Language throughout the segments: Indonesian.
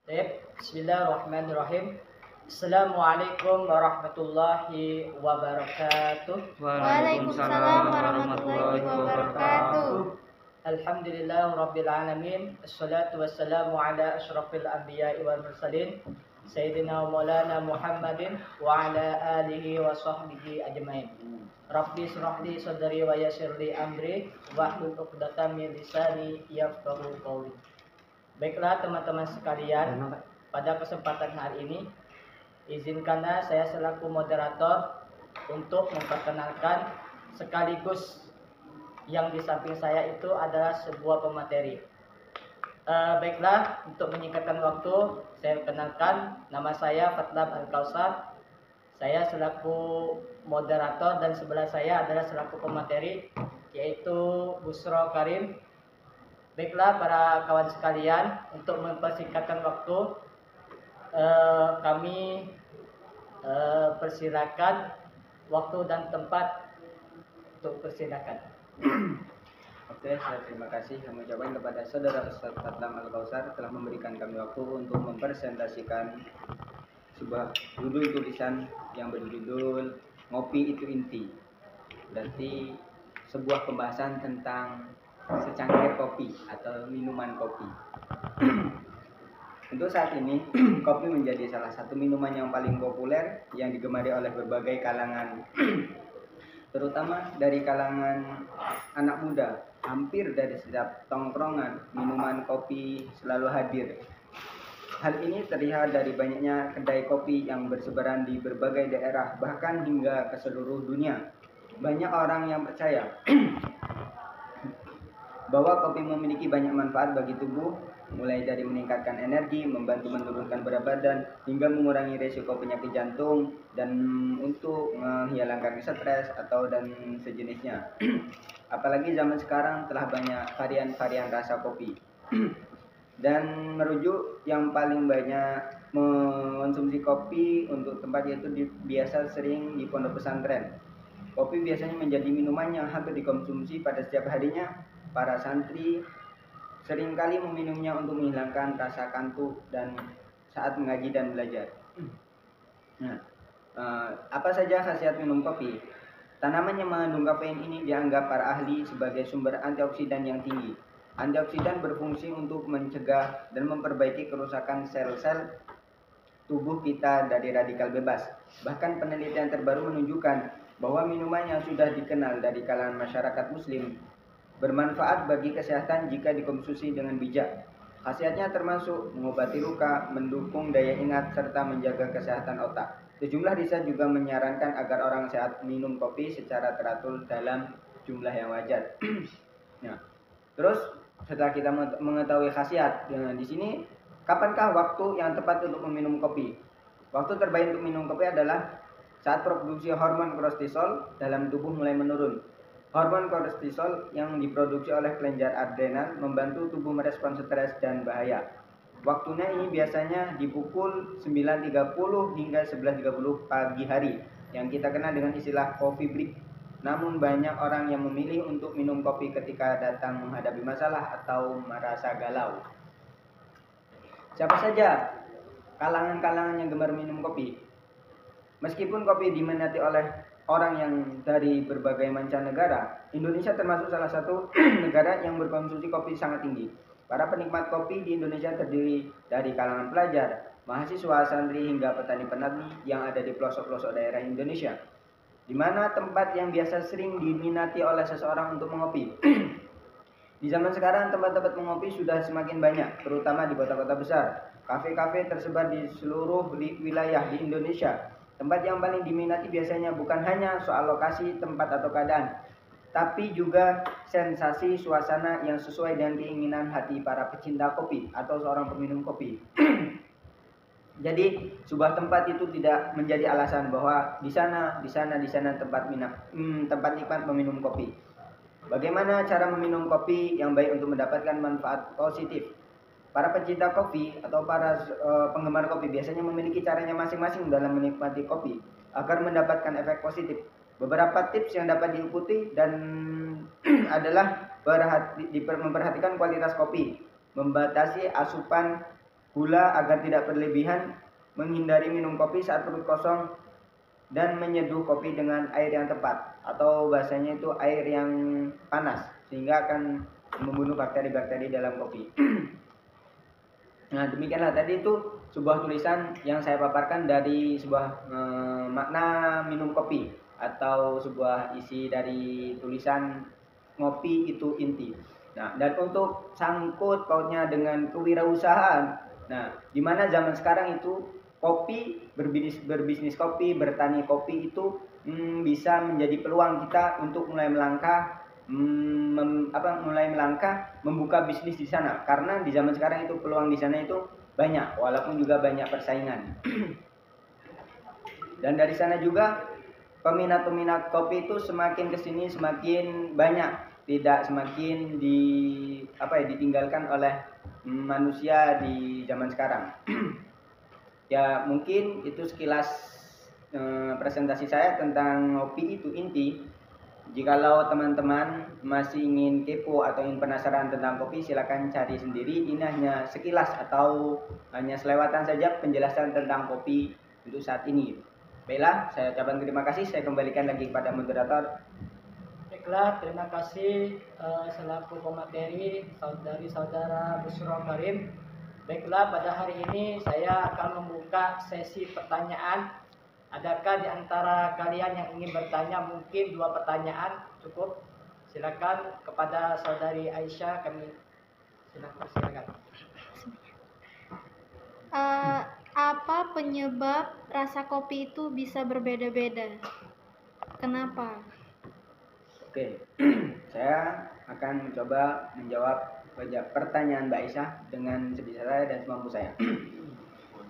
Bismillahirrahmanirrahim. Assalamualaikum warahmatullahi wabarakatuh. Waalaikumsalam warahmatullahi wabarakatuh. Alhamdulillah rabbil alamin. Assalatu wassalamu ala asyrafil anbiya'i wal mursalin Sayyidina wa maulana Muhammadin wa ala alihi wa sahbihi ajmain. Rabbi shrah li sadri wa yassir li amri wahlul 'uqdatam min lisani yafqahu qawli. Baiklah teman-teman sekalian, pada kesempatan hari ini izinkanlah saya selaku moderator untuk memperkenalkan sekaligus yang di samping saya itu adalah sebuah pemateri. Baiklah, untuk menyingkatkan waktu, saya kenalkan nama saya Fatlam Al-Kausar. Saya selaku moderator dan sebelah saya adalah selaku pemateri yaitu Busro Karim. Baiklah para kawan sekalian, untuk mempersingkatkan waktu, kami persilakan waktu dan tempat untuk persilakan. Oke, saya terima kasih kami ucapkan kepada saudara Ustaz Fatlam Al-Kausar telah memberikan kami waktu untuk mempresentasikan sebuah judul tulisan yang berjudul Ngopi Itu Inti. Berarti sebuah pembahasan tentang secangkir kopi atau minuman kopi. Untuk saat ini, kopi menjadi salah satu minuman yang paling populer yang digemari oleh berbagai kalangan, terutama dari kalangan anak muda. Hampir dari setiap tongkrongan, minuman kopi selalu hadir. Hal ini terlihat dari banyaknya kedai kopi yang bersebaran di berbagai daerah, bahkan hingga ke seluruh dunia. Banyak orang yang percaya bahwa kopi memiliki banyak manfaat bagi tubuh, mulai dari meningkatkan energi, membantu menurunkan berat badan, hingga mengurangi risiko penyakit jantung, dan untuk menghilangkan stres atau dan sejenisnya. Apalagi zaman sekarang telah banyak varian-varian rasa kopi. Dan merujuk yang paling banyak mengonsumsi kopi untuk tempat yaitu biasa sering di pondok pesantren. Kopi biasanya menjadi minuman yang hampir dikonsumsi pada setiap harinya. Para santri seringkali meminumnya untuk menghilangkan rasa kantuk dan saat mengaji dan belajar. Nah, apa saja khasiat minum kopi? Tanaman yang mengandung kafein ini dianggap para ahli sebagai sumber antioksidan yang tinggi. Antioksidan berfungsi untuk mencegah dan memperbaiki kerusakan sel-sel tubuh kita dari radikal bebas. Bahkan penelitian terbaru menunjukkan bahwa minuman yang sudah dikenal dari kalangan masyarakat muslim bermanfaat bagi kesehatan jika dikonsumsi dengan bijak. Khasiatnya termasuk mengobati luka, mendukung daya ingat, serta menjaga kesehatan otak. Sejumlah riset juga menyarankan agar orang sehat minum kopi secara teratur dalam jumlah yang wajar. Nah, terus setelah kita mengetahui khasiat, di sini kapankah waktu yang tepat untuk meminum kopi? Waktu terbaik untuk minum kopi adalah saat produksi hormon kortisol dalam tubuh mulai menurun. Hormon kortisol yang diproduksi oleh kelenjar adrenal membantu tubuh merespons stres dan bahaya. Waktunya ini biasanya di pukul 9.30 hingga 11.30 pagi hari, yang kita kenal dengan istilah coffee break. Namun banyak orang yang memilih untuk minum kopi ketika datang menghadapi masalah atau merasa galau. Siapa saja kalangan-kalangan yang gemar minum kopi? Meskipun kopi diminati oleh orang yang dari berbagai mancanegara, Indonesia termasuk salah satu negara yang berkonsumsi kopi sangat tinggi. Para penikmat kopi di Indonesia terdiri dari kalangan pelajar, mahasiswa, santri, hingga petani-petani yang ada di pelosok-pelosok daerah Indonesia. Di mana tempat yang biasa sering diminati oleh seseorang untuk mengopi. Di zaman sekarang tempat-tempat mengopi sudah semakin banyak, terutama di kota-kota besar. Kafe-kafe tersebar di seluruh wilayah di Indonesia. Tempat yang paling diminati biasanya bukan hanya soal lokasi, tempat, atau keadaan, tapi juga sensasi suasana yang sesuai dengan keinginan hati para pecinta kopi atau seorang peminum kopi. Jadi sebuah tempat itu tidak menjadi alasan bahwa di sana tempat nikmat meminum kopi. Bagaimana cara meminum kopi yang baik untuk mendapatkan manfaat positif? Para pecinta kopi atau para penggemar kopi biasanya memiliki caranya masing-masing dalam menikmati kopi agar mendapatkan efek positif. Beberapa tips yang dapat diikuti dan adalah memperhatikan kualitas kopi, membatasi asupan gula agar tidak berlebihan, menghindari minum kopi saat perut kosong, dan menyeduh kopi dengan air yang tepat, atau bahasanya itu air yang panas sehingga akan membunuh bakteri-bakteri dalam kopi. Nah, demikianlah tadi itu sebuah tulisan yang saya paparkan dari sebuah makna minum kopi, atau sebuah isi dari tulisan ngopi itu inti. Nah, dan untuk sangkut pautnya dengan kewirausahaan. Nah, di mana zaman sekarang itu kopi, berbisnis kopi, bertani kopi itu bisa menjadi peluang kita untuk mulai melangkah, mulai melangkah membuka bisnis di sana, karena di zaman sekarang itu peluang di sana itu banyak, walaupun juga banyak persaingan. Dan dari sana juga peminat-peminat kopi itu semakin kesini semakin banyak, tidak semakin ditinggalkan oleh manusia di zaman sekarang. Ya, mungkin itu sekilas presentasi saya tentang ngopi itu inti. Jikalau teman-teman masih ingin kepo atau ingin penasaran tentang kopi, silakan cari sendiri. Ini hanya sekilas atau hanya selewatan saja penjelasan tentang kopi untuk saat ini. Baiklah, saya ucapkan terima kasih. Saya kembalikan lagi kepada moderator. Baiklah, terima kasih selaku pemateri saudara Busro Karim. Baiklah, pada hari ini saya akan membuka sesi pertanyaan. Adakah di antara kalian yang ingin bertanya? Mungkin 2 pertanyaan cukup. Silakan kepada saudari Aisyah, kami silakan. Apa penyebab rasa kopi itu bisa berbeda-beda? Kenapa? Oke, saya akan mencoba menjawab pertanyaan Mbak Aisyah dengan sebisa saya dan semampu saya.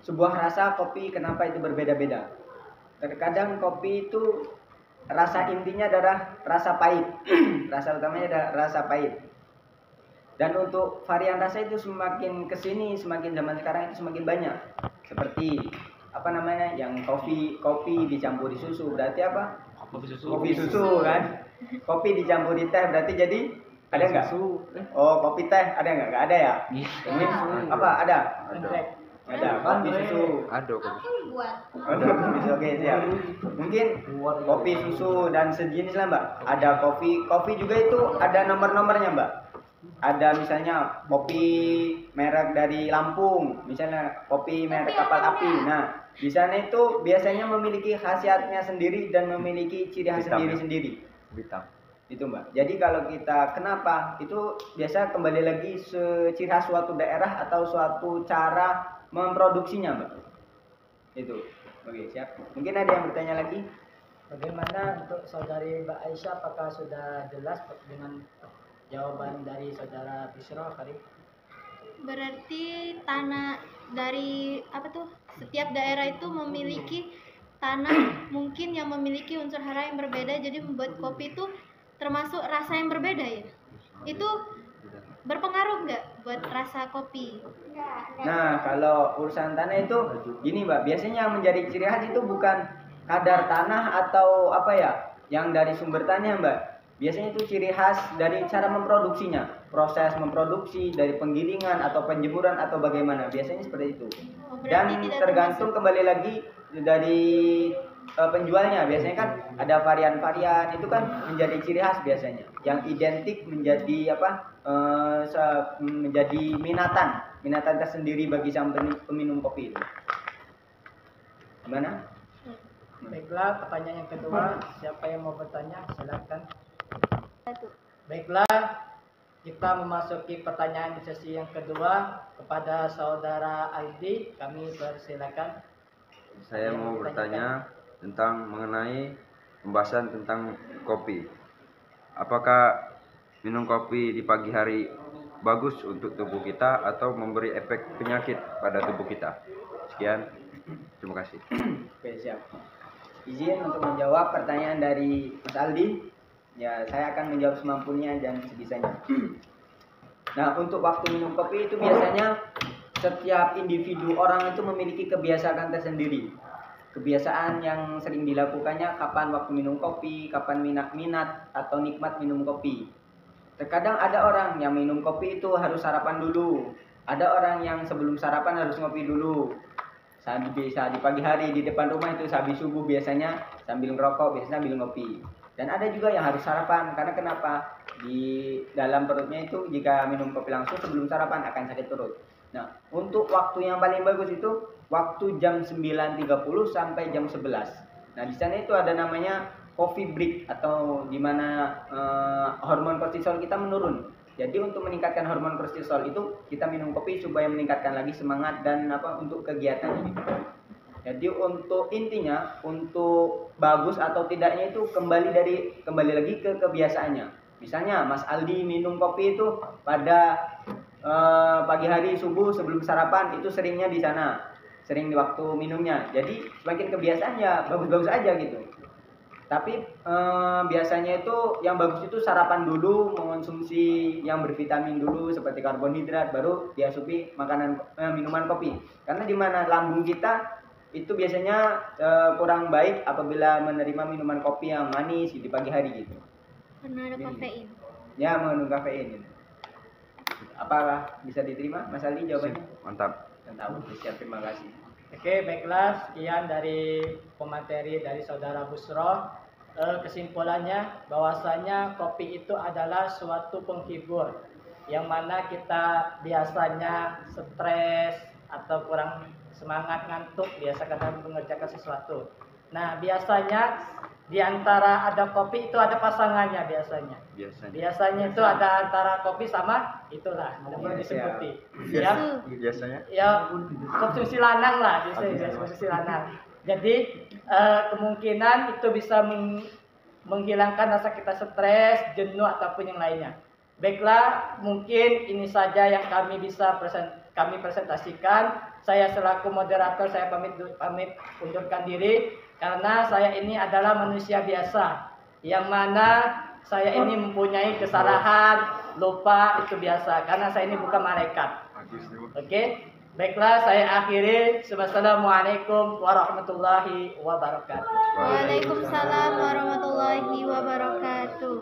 Sebuah rasa kopi kenapa itu berbeda-beda? Terkadang kopi itu rasa intinya adalah rasa pahit. Rasa utamanya adalah rasa pahit. Dan untuk varian rasa itu semakin kesini, semakin zaman sekarang itu semakin banyak. Seperti yang kopi dicampuri susu, berarti apa? Kopi susu kan? Kopi dicampuri teh, berarti jadi ada nggak? Oh, kopi teh ada nggak? Nggak ada ya? Ini apa? Ada? Ada kopi susu. Ada kopi susu. Oke, siap. Mungkin kopi susu dan sejenis lah, Mbak. Ada kopi juga itu ada nomor-nomornya, Mbak. Ada misalnya kopi merek dari Lampung, misalnya kopi merek kapal api. Nah, di sana itu biasanya memiliki khasiatnya sendiri dan memiliki ciri khas sendiri-sendiri. Itu, Mbak. Jadi kalau kita kenapa itu biasa kembali lagi ciri khas suatu daerah atau suatu cara memproduksinya, Mbak. Itu. Oke, siap. Mungkin ada yang bertanya lagi? Bagaimana untuk saudari Mbak Aisyah, apakah sudah jelas dengan jawaban dari saudara Busro Karim? Berarti tanah dari setiap daerah itu memiliki tanah mungkin yang memiliki unsur hara yang berbeda, jadi membuat kopi itu termasuk rasa yang berbeda ya. Itu berpengaruh nggak buat rasa kopi? Nah, kalau urusan tanah itu gini, Mbak, biasanya yang menjadi ciri khas itu bukan kadar tanah atau yang dari sumber tanah, Mbak. Biasanya itu ciri khas dari cara memproduksinya, proses memproduksi dari penggilingan atau penjemuran atau bagaimana. Biasanya seperti itu. Dan tergantung kembali lagi dari penjualnya. Biasanya kan ada varian-varian, itu kan menjadi ciri khas biasanya. Yang identik menjadi menjadi minatan tersendiri bagi sang peminum kopi itu. Gimana? Baiklah, pertanyaan yang kedua, siapa yang mau bertanya? Silakan. Baiklah, kita memasuki pertanyaan di sesi yang kedua kepada saudara Aldi. Kami persilakan. Saya mau bertanya tentang mengenai pembahasan tentang kopi. Apakah minum kopi di pagi hari bagus untuk tubuh kita atau memberi efek penyakit pada tubuh kita? Sekian, terima kasih. Oke, siap. Izin untuk menjawab pertanyaan dari Mas Aldi. Ya, saya akan menjawab semampunya dan sebisanya. Nah, untuk waktu minum kopi itu biasanya setiap individu orang itu memiliki kebiasaan tersendiri. Kebiasaan yang sering dilakukannya kapan waktu minum kopi, kapan minat atau nikmat minum kopi. Terkadang ada orang yang minum kopi itu harus sarapan dulu. Ada orang yang sebelum sarapan harus ngopi dulu. Bisa di pagi hari di depan rumah itu habis subuh biasanya sambil ngerokok, biasanya sambil ngopi. Dan ada juga yang harus sarapan, karena kenapa? Di dalam perutnya itu jika minum kopi langsung sebelum sarapan akan sakit perut. Nah, untuk waktu yang paling bagus itu waktu jam 9.30 sampai jam 11. Nah, di sana itu ada namanya coffee break, atau di mana hormon kortisol kita menurun. Jadi untuk meningkatkan hormon kortisol itu kita minum kopi supaya meningkatkan lagi semangat dan untuk kegiatan gitu. Jadi untuk intinya, untuk bagus atau tidaknya itu kembali lagi ke kebiasaannya. Misalnya Mas Aldi minum kopi itu pada pagi hari subuh sebelum sarapan, itu seringnya di sana, sering di waktu minumnya. Jadi semakin kebiasaan ya bagus-bagus aja gitu. Tapi biasanya itu yang bagus itu sarapan dulu, mengonsumsi yang bervitamin dulu seperti karbohidrat, baru diasupi minuman kopi. Karena di mana lambung kita itu biasanya kurang baik apabila menerima minuman kopi yang manis di pagi hari gitu. Karena ada kafein. Ya, mengandung kafein gitu. Apakah bisa diterima Mas Ali jawabannya? Mantap. Siap, terima kasih. Oke, baiklah, sekian dari pemateri dari Saudara Busro. Kesimpulannya bahwasanya kopi itu adalah suatu penghibur, yang mana kita biasanya stres atau kurang semangat, ngantuk biasa kadang mengerjakan sesuatu. Nah, biasanya di antara ada kopi itu ada pasangannya biasanya. Biasanya itu ada antara kopi sama itulah namanya disebuti. Ya, Biasanya ya konsumsi lanang lah biasanya, konsumsi lanang. Jadi kemungkinan itu bisa menghilangkan rasa kita stres, jenuh ataupun yang lainnya. Baiklah, mungkin ini saja yang kami bisa kami presentasikan. Saya selaku moderator saya pamit undurkan diri, karena saya ini adalah manusia biasa, yang mana saya ini mempunyai kesalahan, lupa, itu biasa, karena saya ini bukan malaikat. Oke, baiklah, saya akhiri. Wassalamualaikum warahmatullahi wabarakatuh. Waalaikumsalam warahmatullahi wabarakatuh.